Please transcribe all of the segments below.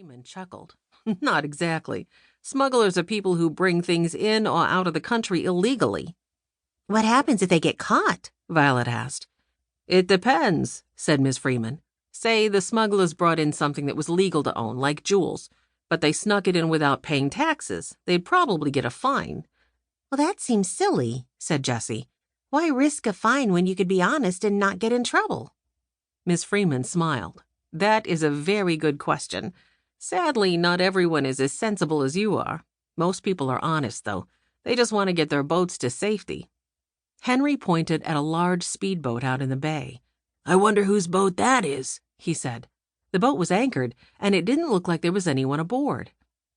Freeman chuckled. Not exactly. Smugglers are people who bring things in or out of the country illegally. What happens if they get caught? Violet asked. It depends, said Miss Freeman. Say the smugglers brought in something that was legal to own, like jewels, but they snuck it in without paying taxes. They'd probably get a fine. Well, that seems silly, said Jessie. Why risk a fine when you could be honest and not get in trouble? Miss Freeman smiled. That is a very good question. Sadly, not everyone is as sensible as you are. Most people are honest, though. They just want to get their boats to safety. Henry pointed at a large speedboat out in the bay. I wonder whose boat that is, he said. The boat was anchored, and it didn't look like there was anyone aboard.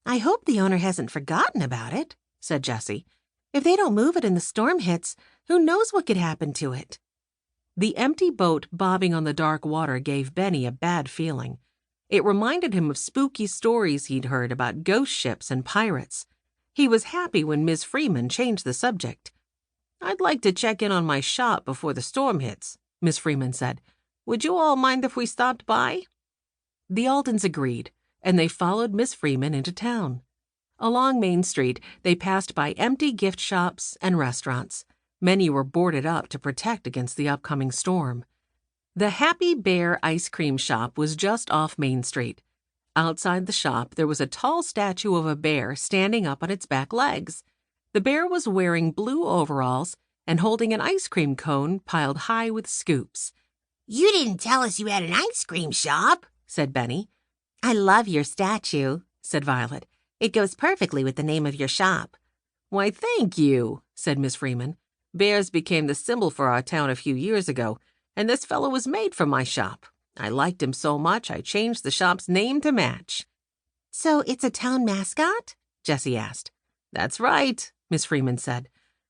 I hope the owner hasn't forgotten about it, said Jessie. If they don't move it and the storm hits, who knows what could happen to it? The empty boat bobbing on the dark water gave Benny a bad feeling. It reminded him of spooky stories he'd heard about ghost ships and pirates. He was happy when Miss Freeman changed the subject. I'd like to check in on my shop before the storm hits, Miss Freeman said. Would you all mind if we stopped by? The Aldens agreed, and they followed Miss Freeman into town. Along Main Street, they passed by empty gift shops and restaurants. Many were boarded up to protect against the upcoming storm. The Happy Bear ice cream shop was just off Main Street. Outside the shop, there was a tall statue of a bear standing up on its back legs. The bear was wearing blue overalls and holding an ice cream cone piled high with scoops. You didn't tell us you had an ice cream shop, said Benny. I love your statue, said Violet. It goes perfectly with the name of your shop. Why, thank you, said Miss Freeman. Bears became the symbol for our town a few years ago, and this fellow was made for my shop. I liked him so much I changed the shop's name to match. So it's a town mascot? Jessie asked. That's right, Miss Freeman said.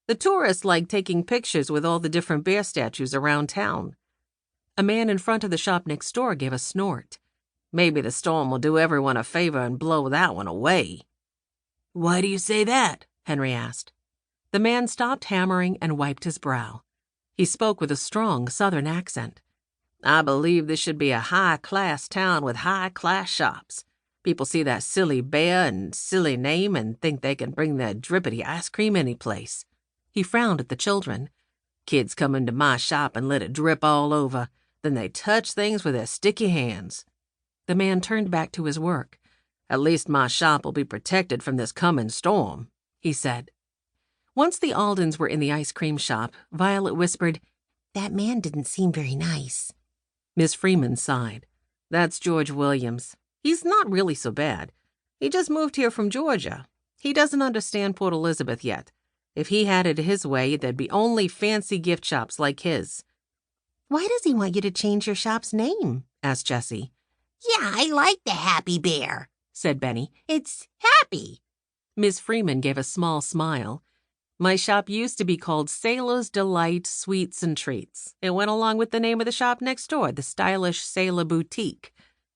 The tourists like taking pictures with all the different bear statues around town. A man in front of the shop next door gave a snort. Maybe the storm will do everyone a favor and blow that one away. Why do you say that? Henry asked. The man stopped hammering and wiped his brow. He spoke with a strong Southern accent. I believe this should be a high-class town with high-class shops. People see that silly bear and silly name and think they can bring their drippity ice cream any place. He frowned at the children. Kids come into my shop and let it drip all over. Then they touch things with their sticky hands. The man turned back to his work. At least my shop will be protected from this coming storm, he said. Once the Aldens were in the ice cream shop, Violet whispered, That man didn't seem very nice. Miss Freeman sighed. That's George Williams. He's not really so bad. He just moved here from Georgia. He doesn't understand Port Elizabeth yet. If he had it his way, there'd be only fancy gift shops like his. Why does he want you to change your shop's name? Asked Jessie. Yeah, I like the Happy Bear, said Benny. It's happy. Miss Freeman gave a small smile. My shop used to be called Sailor's Delight Sweets and Treats. It went along with the name of the shop next door, the stylish Sailor Boutique.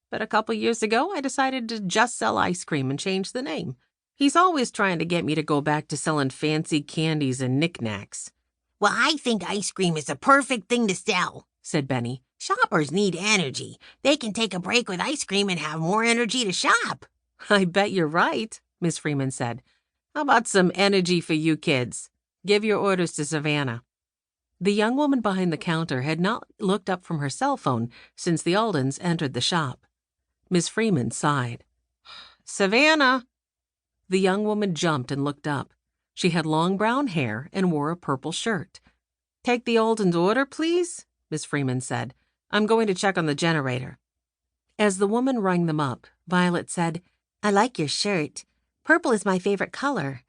But a couple years ago, I decided to just sell ice cream and change the name. He's always trying to get me to go back to selling fancy candies and knickknacks. Well, I think ice cream is the perfect thing to sell, said Benny. Shoppers need energy. They can take a break with ice cream and have more energy to shop. I bet you're right, Miss Freeman said. How about some energy for you kids? Give your orders to Savannah. The young woman behind the counter had not looked up from her cell phone since the Aldens entered the shop. Miss Freeman sighed. Savannah! The young woman jumped and looked up. She had long brown hair and wore a purple shirt. Take the Aldens' order, please, Miss Freeman said. I'm going to check on the generator. As the woman rang them up, Violet said, I like your shirt. Purple is my favorite color.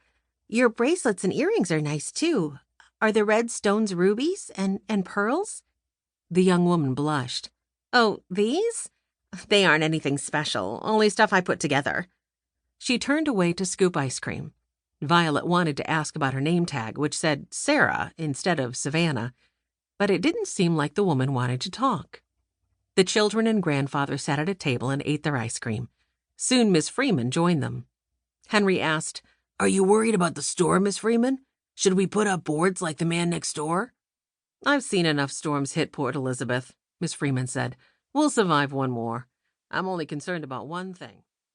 Your bracelets and earrings are nice, too. Are the red stones rubies and pearls? The young woman blushed. Oh, these? They aren't anything special, only stuff I put together. She turned away to scoop ice cream. Violet wanted to ask about her name tag, which said Sarah instead of Savannah, but it didn't seem like the woman wanted to talk. The children and grandfather sat at a table and ate their ice cream. Soon Miss Freeman joined them. Henry asked, Are you worried about the storm, Miss Freeman? Should we put up boards like the man next door? I've seen enough storms hit Port Elizabeth, Miss Freeman said. We'll survive one more. I'm only concerned about one thing.